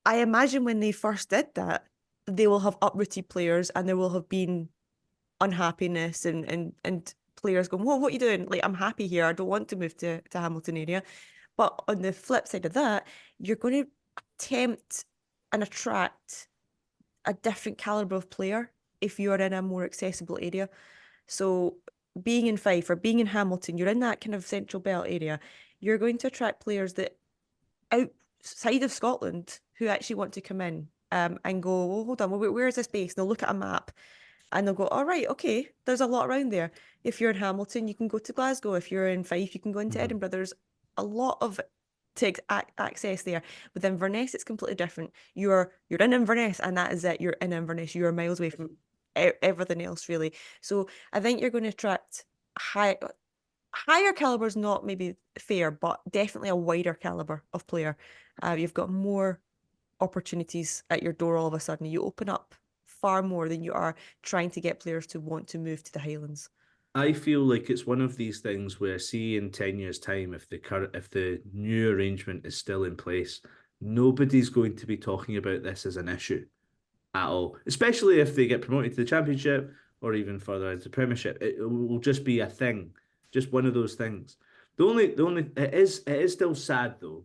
I imagine when they first did that, they will have uprooted players and there will have been unhappiness and players going, whoa, what are you doing? Like, I'm happy here. I don't want to move to Hamilton area. But on the flip side of that, you're going to attempt and attract a different calibre of player if you are in a more accessible area. So being in Fife or being in Hamilton, you're in that kind of Central Belt area, you're going to attract players that outside of Scotland who actually want to come in and go, well, hold on, where is this based? And they'll look at a map and they'll go, all right, okay, there's a lot around there. If you're in Hamilton, you can go to Glasgow. If you're in Fife, you can go into Edinburgh. There's a lot of access there. With Inverness, it's completely different. You're in Inverness and that is it. You're in Inverness. You're miles away from everything else, really. So I think you're going to attract higher caliber is not maybe fair, but definitely a wider caliber of player. You've got more opportunities at your door all of a sudden. You open up far more than you are trying to get players to want to move to the Highlands. I feel like it's one of these things where, see, in 10 years' time, if the new arrangement is still in place, nobody's going to be talking about this as an issue at all, especially if they get promoted to the Championship or even further into the Premiership. It will just be a thing, just one of those things. It is still sad though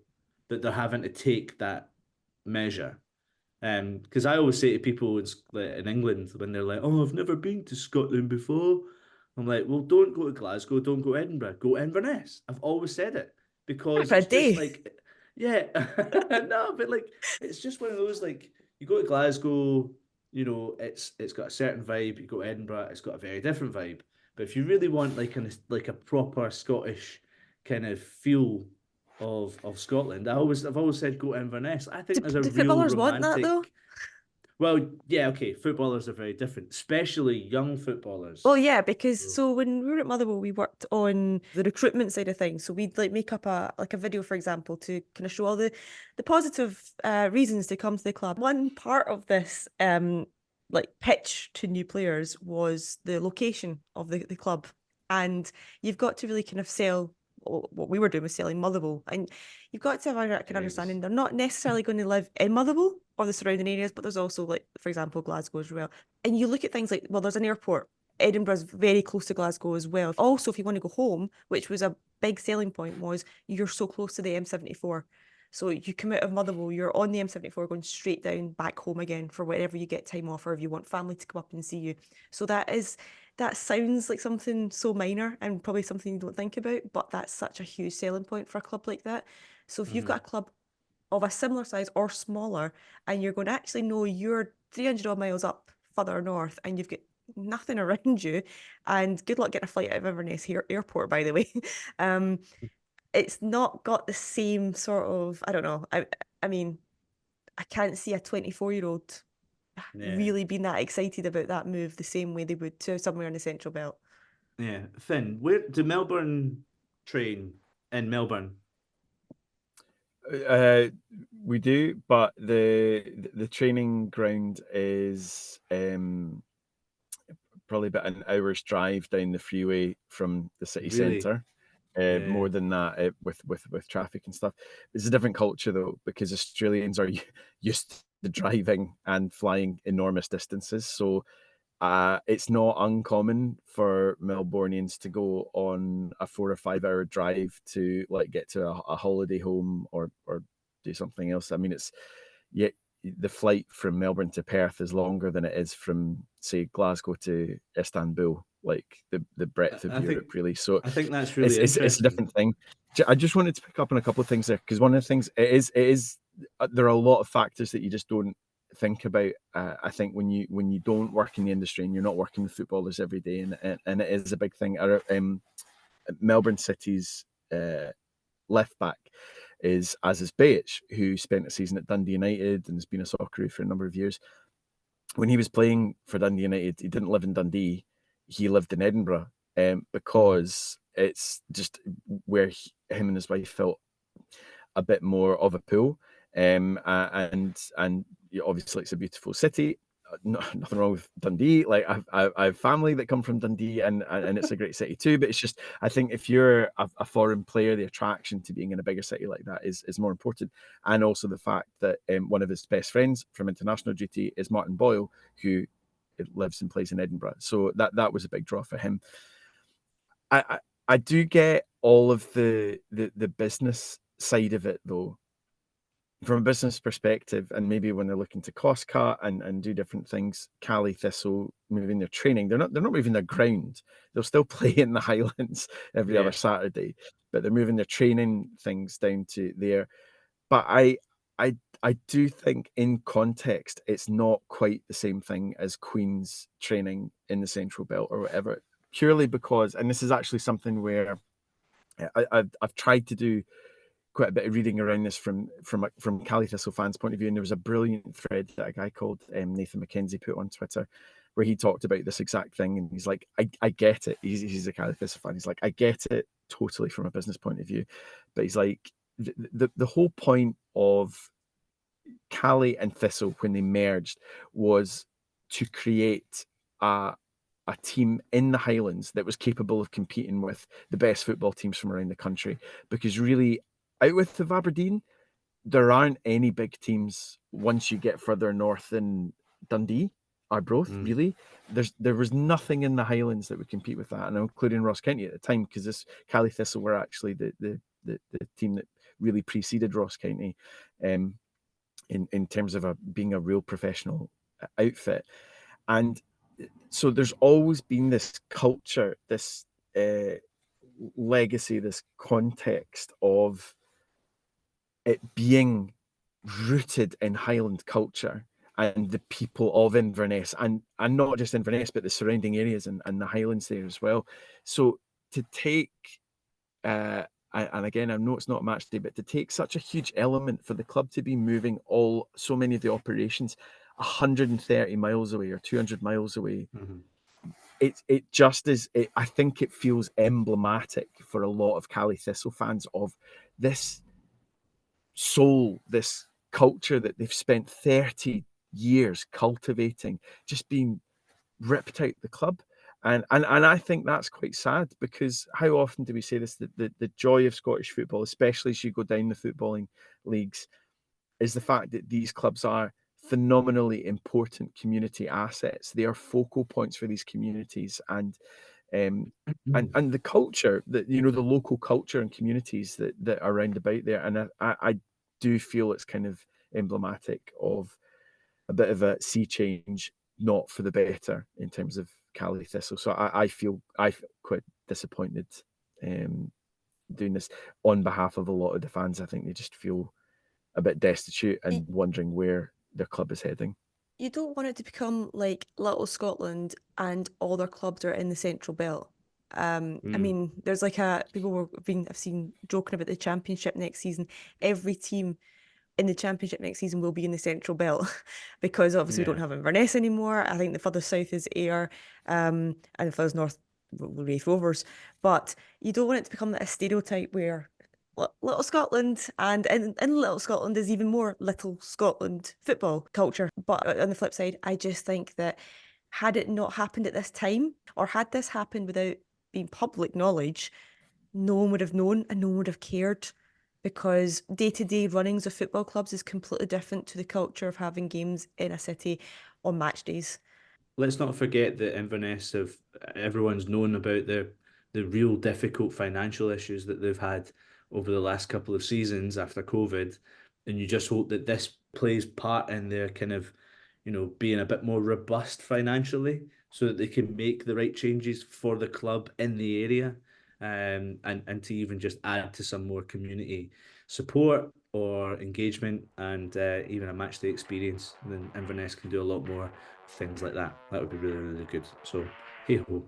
that they're having to take that measure. Because I always say to people in England when they're like, "Oh, I've never been to Scotland before," I'm like, "Well, don't go to Glasgow, don't go to Edinburgh, go to Inverness." I've always said it because For a it's just day. like, yeah, no, but like it's just one of those like you go to Glasgow, it's got a certain vibe. You go to Edinburgh, it's got a very different vibe. But if you really want like a proper Scottish kind of feel of Scotland, I've always said go to Inverness. I think there's a Do real footballers want that though? romantic. Well, yeah, okay. Footballers are very different, especially young footballers. Well, yeah, because So- so when we were at Motherwell, we worked on the recruitment side of things. So we'd like make up a video, for example, to kind of show all the positive reasons to come to the club. One part of this like pitch to new players was the location of the club, and you've got to really kind of sell. What we were doing was selling Motherwell, and you've got to have a kind of understanding they're not necessarily going to live in Motherwell or the surrounding areas, but there's also, like, for example, Glasgow as well. And you look at things like, well, there's an airport. Edinburgh's very close to Glasgow as well. Also, if you want to go home, which was a big selling point, was you're so close to the M74. So you come out of Motherwell, you're on the M74 going straight down back home again for wherever you get time off or if you want family to come up and see you. So that sounds like something so minor and probably something you don't think about, but that's such a huge selling point for a club like that. So if you've got a club of a similar size or smaller, and you're going to actually know you're 300 odd miles up further north and you've got nothing around you, and good luck getting a flight out of Inverness airport, by the way. It's not got the same sort of, I don't know. I mean, I can't see a 24-year-old really being that excited about that move the same way they would to somewhere in the Central Belt. Yeah, Finn, where do Melbourne train in Melbourne? We do, but the training ground is probably about an hour's drive down the freeway from the city Really? centre. Yeah. More than that, with traffic and stuff. It's a different culture though, because Australians are used to driving and flying enormous distances. So it's not uncommon for Melbournians to go on a 4 or 5 hour drive to like get to a holiday home or do something else. I mean, the flight from Melbourne to Perth is longer than it is from, say, Glasgow to Istanbul, like the breadth of Europe, really. So I think that's really it's a different thing. I just wanted to pick up on a couple of things there, because one of the things it is there are a lot of factors that you just don't think about. I think when you don't work in the industry and you're not working with footballers every day, and it is a big thing. Melbourne City's left back is Bayic, who spent a season at Dundee United and has been a Socceroo for a number of years. When he was playing for Dundee United, he didn't live in Dundee, he lived in Edinburgh, because it's just where him and his wife felt a bit more of a pull. And obviously it's a beautiful city. Nothing wrong with Dundee. Like I have family that come from Dundee, and it's a great city too. But it's just, I think if you're a foreign player, the attraction to being in a bigger city like that is more important. And also the fact that one of his best friends from international duty is Martin Boyle, who lives and plays in Edinburgh. So that was a big draw for him. I do get all of the business side of it though. From a business perspective, and maybe when they're looking to cost cut and do different things, Caley Thistle moving their training, they're not moving their ground. They'll still play in the Highlands every other Saturday, but they're moving their training things down to there. But I do think in context, it's not quite the same thing as Queen's training in the Central Belt or whatever, purely because, and this is actually something where I've tried to do quite a bit of reading around this from Caley Thistle fans' point of view, and there was a brilliant thread that a guy called Nathan McKenzie put on Twitter where he talked about this exact thing, and he's like, I get it. He's a Caley Thistle fan. He's like, I get it totally from a business point of view, but he's like, the whole point of Caley and Thistle when they merged was to create a team in the Highlands that was capable of competing with the best football teams from around the country, because really, out of Aberdeen, there aren't any big teams once you get further north than Dundee, Arbroath, really. There was nothing in the Highlands that would compete with that, and including Ross County at the time, because this Caley Thistle were actually the team that really preceded Ross County in terms of being a real professional outfit. And so there's always been this culture, this legacy, this context of it being rooted in Highland culture and the people of Inverness, and not just Inverness, but the surrounding areas and the Highlands there as well. So to take, and again, I know it's not a match day, but to take such a huge element for the club to be moving so many of the operations 130 miles away or 200 miles away, it just is. I think it feels emblematic for a lot of Caley Thistle fans of this soul, this culture that they've spent 30 years cultivating, just being ripped out the club. And I think that's quite sad, because how often do we say this, that the joy of Scottish football, especially as you go down the footballing leagues, is the fact that these clubs are phenomenally important community assets. They are focal points for these communities, and the culture that, the local culture and communities that are around about there. And I do feel it's kind of emblematic of a bit of a sea change, not for the better, in terms of Caley Thistle. So I feel quite disappointed doing this on behalf of a lot of the fans. I think they just feel a bit destitute and wondering where their club is heading. You don't want it to become like Little Scotland and all their clubs are in the Central Belt. I mean, there's like I've seen joking about the Championship next season. Every team in the Championship next season will be in the Central Belt because obviously we don't have Inverness anymore. I think the further south is Ayr, and the furthest north Raith Rovers. But you don't want it to become a stereotype where Little Scotland, and in Little Scotland is even more Little Scotland football culture. But on the flip side, I just think that had it not happened at this time, or had this happened without being public knowledge, no one would have known and no one would have cared, because day-to-day runnings of football clubs is completely different to the culture of having games in a city on match days. Let's not forget that Inverness everyone's known about the real difficult financial issues that they've had over the last couple of seasons after COVID, and you just hope that this plays part in their kind of, being a bit more robust financially, so that they can make the right changes for the club in the area, and to even just add to some more community support or engagement, and even a match day experience. Then Inverness can do a lot more things like that. That would be really, really good. So, hey ho.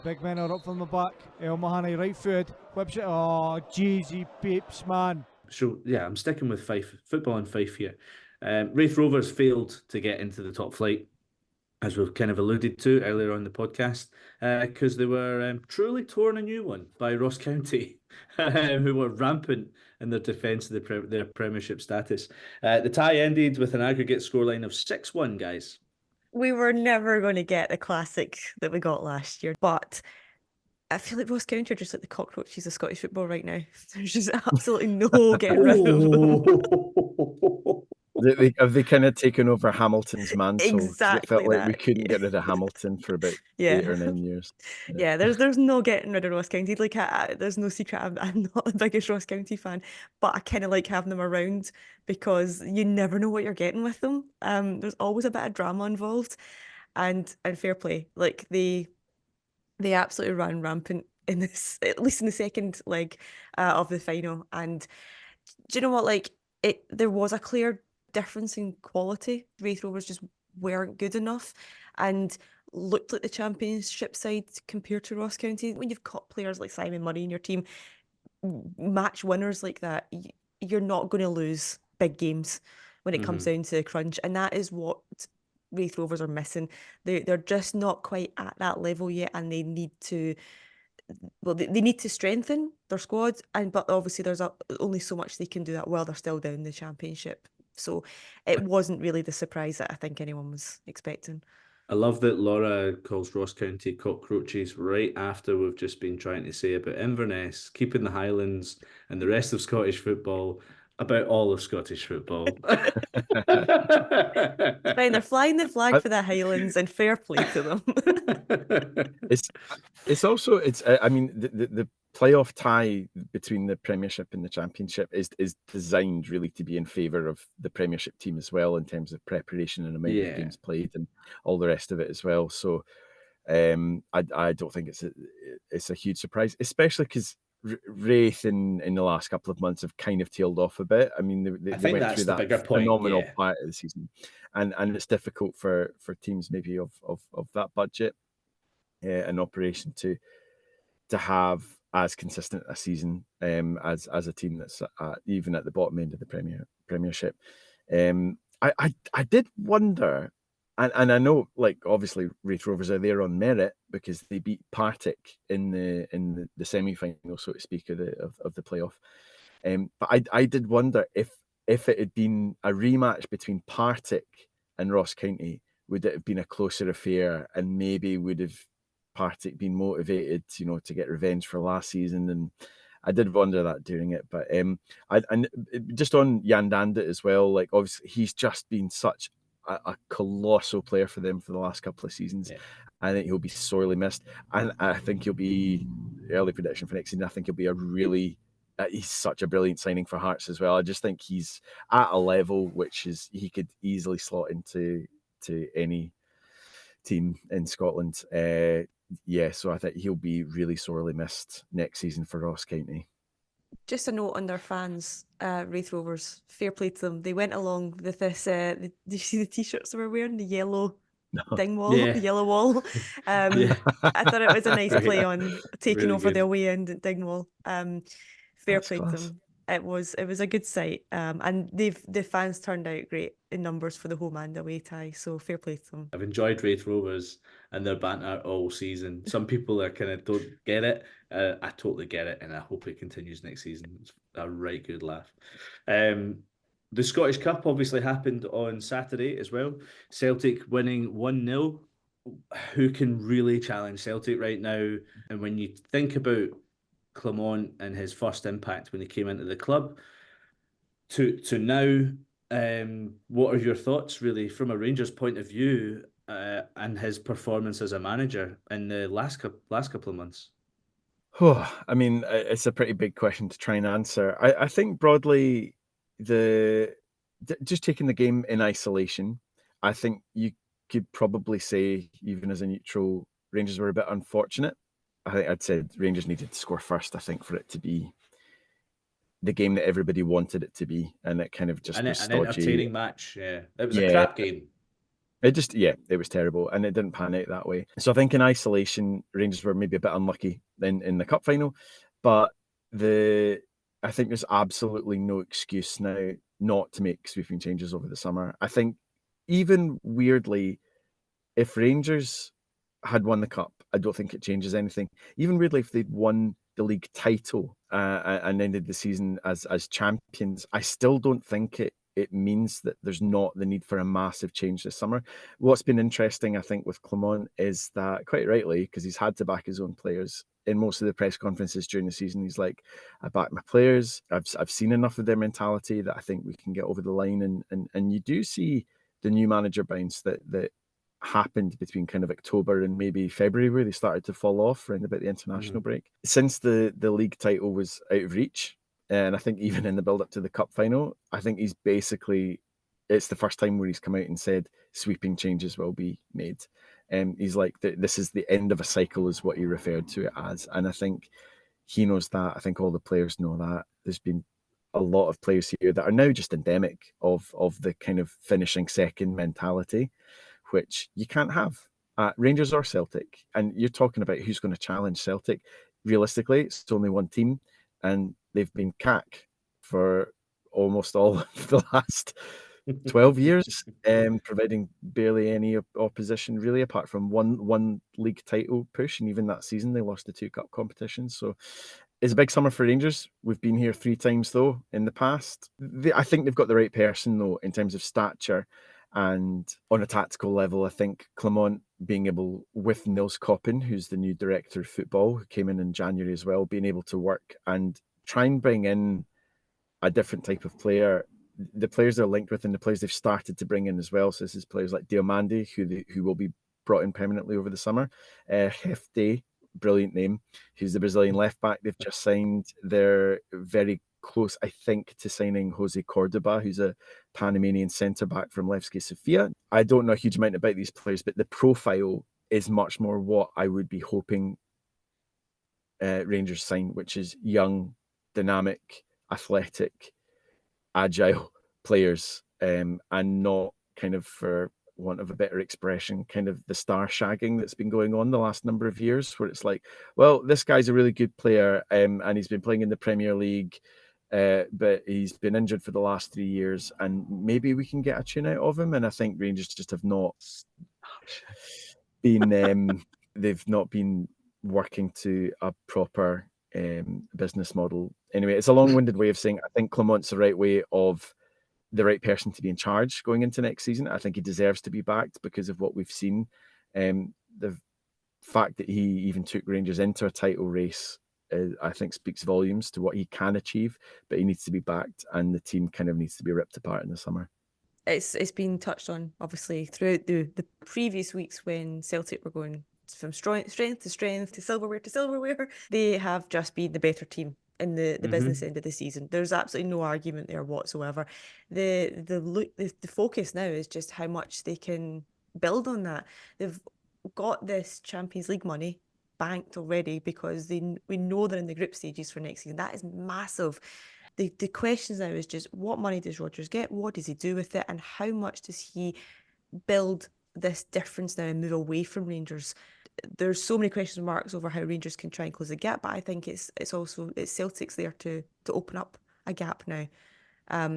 Big men are up from the back. El Mahoney right foot. Whips it. Oh, jeezy peeps, man. So, yeah, I'm sticking with Fife. Football in Fife here. Raith Rovers failed to get into the top flight, as we've kind of alluded to earlier on the podcast, because they were truly torn a new one by Ross County, who were rampant in their defence of their Premiership status. The tie ended with an aggregate scoreline of 6-1, guys. We were never going to get the classic that we got last year, but I feel like Ross County are just like the cockroaches of Scottish football right now. There's just absolutely no getting rid of them. Have they kind of taken over Hamilton's mantle? Exactly It felt like that. we couldn't get rid of Hamilton for about 8 or 9 years. Yeah, there's no getting rid of Ross County. Like, there's no secret. I'm not the biggest Ross County fan, but I kind of like having them around because you never know what you're getting with them. There's always a bit of drama involved, and fair play. Like they absolutely ran rampant in this, at least in the second leg of the final. And do you know what? Like there was a clear difference in quality. Raith Rovers just weren't good enough, and looked like the Championship side compared to Ross County. When you've got players like Simon Murray in your team, match winners like that, you're not going to lose big games when it comes down to the crunch, and that is what Raith Rovers are missing. They're just not quite at that level yet, and they need to. Well, they need to strengthen their squad, but obviously there's only so much they can do that while they're still down the Championship. So it wasn't really the surprise that I think anyone was expecting. I love that Laura calls Ross County cockroaches right after we've just been trying to say about Inverness, keeping the Highlands and the rest of Scottish football about all of Scottish football. Fine, they're flying the flag I- for the Highlands, and fair play to them. It's also I mean the playoff tie between the Premiership and the Championship is designed really to be in favour of the Premiership team as well, in terms of preparation and amount of games played and all the rest of it as well. So I don't think it's a huge surprise, especially because Wraith in the last couple of months have kind of tailed off a bit. I mean, they I think went that's through the that bigger point. phenomenal Yeah. part of the season, and it's difficult for teams maybe of that budget and operation to have as consistent a season as a team that's even at the bottom end of the Premiership. I did wonder. And I know, like, obviously, Wraith Rovers are there on merit because they beat Partick in the semi-final, so to speak, of the playoff. But I did wonder if it had been a rematch between Partick and Ross County, would it have been a closer affair, and maybe would have Partick been motivated, to get revenge for last season? And I did wonder that during it. But and just on Jan Dandit as well, like, obviously he's just been such a colossal player for them for the last couple of seasons. Yeah. I think he'll be sorely missed, and I think he'll be, early prediction for next season, I think he'll be a really he's such a brilliant signing for Hearts as well. I just think he's at a level which is he could easily slot into any team in Scotland. So I think he'll be really sorely missed next season for Ross County. Just a note on their fans, Wraith Rovers, fair play to them. They went along with this, did you see the t-shirts they were wearing? The yellow ding wall, Yeah. the yellow wall. I thought it was a nice play on taking Really over good. the away end at Dingwall. Fair That's play to class. them. It was a good sight. And the fans turned out great in numbers for the home and away tie, so fair play to them. I've enjoyed Wraith Rovers and their banter all season. Some people are kind of don't get it. I totally get it, and I hope it continues next season. It's a right good laugh. The Scottish Cup obviously happened on Saturday as well. Celtic winning 1-0. Who can really challenge Celtic right now? And when you think about Clement and his first impact when he came into the club to now, what are your thoughts really from a Rangers point of view and his performance as a manager in the last couple of months? I mean, it's a pretty big question to try and answer. I think broadly, just taking the game in isolation, I think you could probably say, even as a neutral, Rangers were a bit unfortunate. I think I'd said Rangers needed to score first, I think, for it to be the game that everybody wanted it to be, and it kind of just was An stodgy. entertaining match. Yeah, it was a crap game. It was terrible, and it didn't pan out that way. So I think in isolation, Rangers were maybe a bit unlucky in the cup final, but I think there's absolutely no excuse now not to make sweeping changes over the summer. I think even weirdly, if Rangers had won the cup, I don't think it changes anything. Even weirdly, if they'd won the league title and ended the season as champions, I still don't think it means that there's not the need for a massive change this summer. What's been interesting, I think, with Clement is that, quite rightly, because he's had to back his own players in most of the press conferences during the season, he's like, I back my players. I've seen enough of their mentality that I think we can get over the line. And you do see the new manager bounce that happened between kind of October and maybe February, where they started to fall off around about the international break. Since the league title was out of reach, and I think even in the build up to the cup final, I think he's basically, it's the first time where he's come out and said sweeping changes will be made. He's like, this is the end of a cycle, is what he referred to it as. And I think he knows that. I think all the players know that. There's been a lot of players here that are now just endemic of the kind of finishing second mentality, which you can't have at Rangers or Celtic. And you're talking about who's going to challenge Celtic. Realistically, it's only one team, and they've been CAC for almost all of the last 12 years, providing barely any opposition, really, apart from one league title push. And even that season, they lost the 2 cup competitions. So it's a big summer for Rangers. We've been here 3 times, though, in the past. I think they've got the right person, though, in terms of stature. And on a tactical level, I think Clement being able, with Nils Koppen, who's the new director of football, who came in January as well, being able to work and try and bring in a different type of player. The players they're linked with and the players they've started to bring in as well. So this is players like Diomande, who will be brought in permanently over the summer. Hefty, brilliant name, who's the Brazilian left back they've just signed. They're very close, I think, to signing Jose Cordoba, who's a Panamanian centre back from Levski Sofia. I don't know a huge amount about these players, but the profile is much more what I would be hoping Rangers sign, which is young, dynamic, athletic, agile players, and not kind of, for want of a better expression, kind of the star shagging that's been going on the last number of years, where it's like, well, this guy's a really good player, and he's been playing in the Premier League, but he's been injured for the last 3 years, and maybe we can get a tune out of him. And I think Rangers just have not been, they've not been working to a proper business model. Anyway, it's a long-winded way of saying I think Clement's the right person to be in charge going into next season. I think he deserves to be backed because of what we've seen. The fact that he even took Rangers into a title race, I think, speaks volumes to what he can achieve, but he needs to be backed, and the team kind of needs to be ripped apart in the summer. It's been touched on, obviously, throughout the previous weeks when Celtic were going from strength to strength to silverware. They have just been the better team in the business end of the season. There's absolutely no argument there whatsoever. The focus now is just how much they can build on that. They've got this Champions League money banked already because we know they're in the group stages for next season. That is massive. The questions now is just, what money does Rodgers get? What does he do with it? And how much does he build this difference now and move away from Rangers? There's so many question marks over how Rangers can try and close the gap, but I think it's Celtic's there to open up a gap now.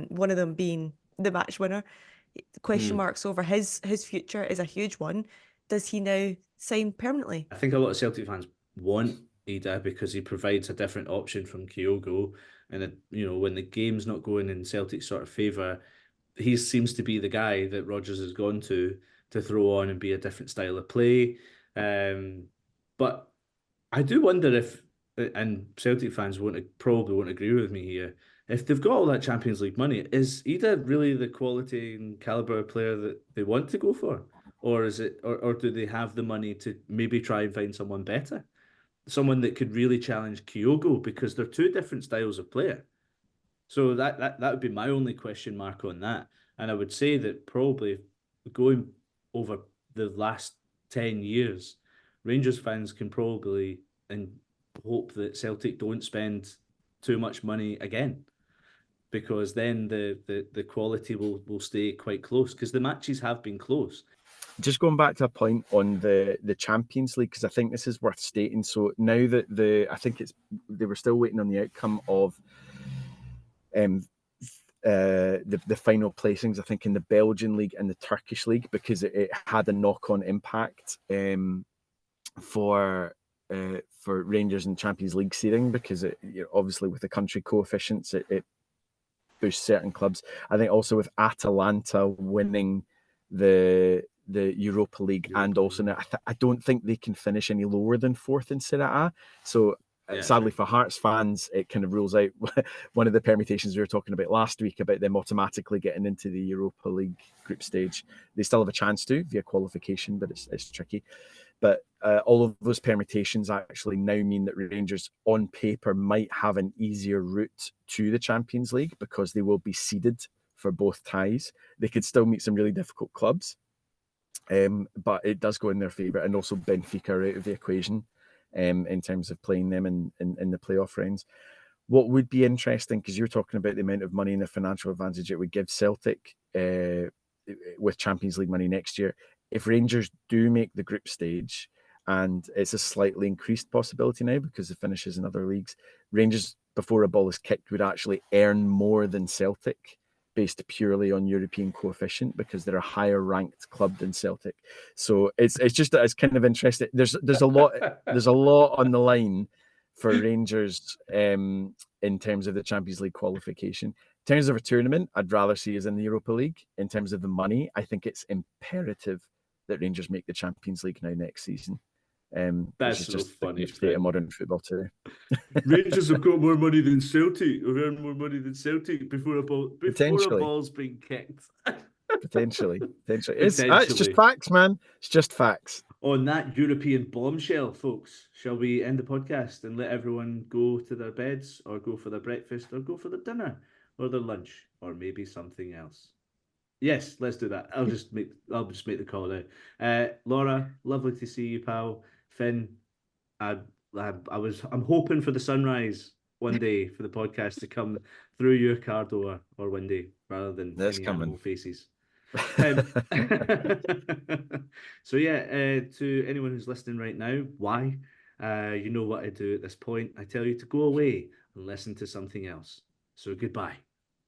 One of them being the match winner. Question marks over his future is a huge one. Does he now sign permanently? I think a lot of Celtic fans want Ida because he provides a different option from Kyogo, and when the game's not going in Celtic's sort of favour, he seems to be the guy that Rodgers has gone to throw on and be a different style of play. But I do wonder if, and Celtic fans probably won't agree with me here, if they've got all that Champions League money, is Ida really the quality and calibre player that they want to go for? Or is it, or do they have the money to maybe try and find someone better? Someone that could really challenge Kyogo, because they're two different styles of player. So that would be my only question mark on that. And I would say that probably going over the last 10 years, Rangers fans can probably and hope that Celtic don't spend too much money again, because then the quality will stay quite close, because the matches have been close. Just going back to a point on the Champions League, because I think this is worth stating. So now that I think they were still waiting on the outcome of the final placings, I think, in the Belgian league and the Turkish league, because it had a knock-on impact for Rangers and Champions League seeding, because obviously with the country coefficients it boosts certain clubs. I think also with Atalanta winning the Europa League, and also now I don't think they can finish any lower than fourth in Serie A. So sadly for Hearts fans, it kind of rules out one of the permutations we were talking about last week about them automatically getting into the Europa League group stage. They still have a chance to via qualification, but it's tricky. But all of those permutations actually now mean that Rangers on paper might have an easier route to the Champions League, because they will be seeded for both ties. They could still meet some really difficult clubs, but it does go in their favour. And also Benfica are out of the equation in terms of playing them in the playoff rounds. What would be interesting, because you're talking about the amount of money and the financial advantage it would give Celtic with Champions League money next year, if Rangers do make the group stage, and it's a slightly increased possibility now because of finishes in other leagues, Rangers, before a ball is kicked, would actually earn more than Celtic based purely on European coefficient, because they're a higher ranked club than Celtic. So it's kind of interesting. There's a lot on the line for Rangers in terms of the Champions League qualification. In terms of a tournament, I'd rather see us in the Europa League. In terms of the money, I think it's imperative that Rangers make the Champions League now next season. which That's is so just funny, the state of Finn. modern football too. Rangers have got more money than Celtic. Have earned more money than Celtic before a Potentially. ball's being kicked. Potentially. It's just Potentially. facts, man. It's just facts. On that European bombshell, folks, shall we end the podcast and let everyone go to their beds, or go for their breakfast, or go for their dinner, or their lunch, or maybe something else? Yes, let's do that. I'll just make the call now. Laura, lovely to see you, pal. Finn, I'm hoping for the sunrise one day for the podcast to come through your car door or window rather than That's any coming. animal faces. So yeah, to anyone who's listening right now, why? You know what I do at this point. I tell you to go away and listen to something else. So goodbye.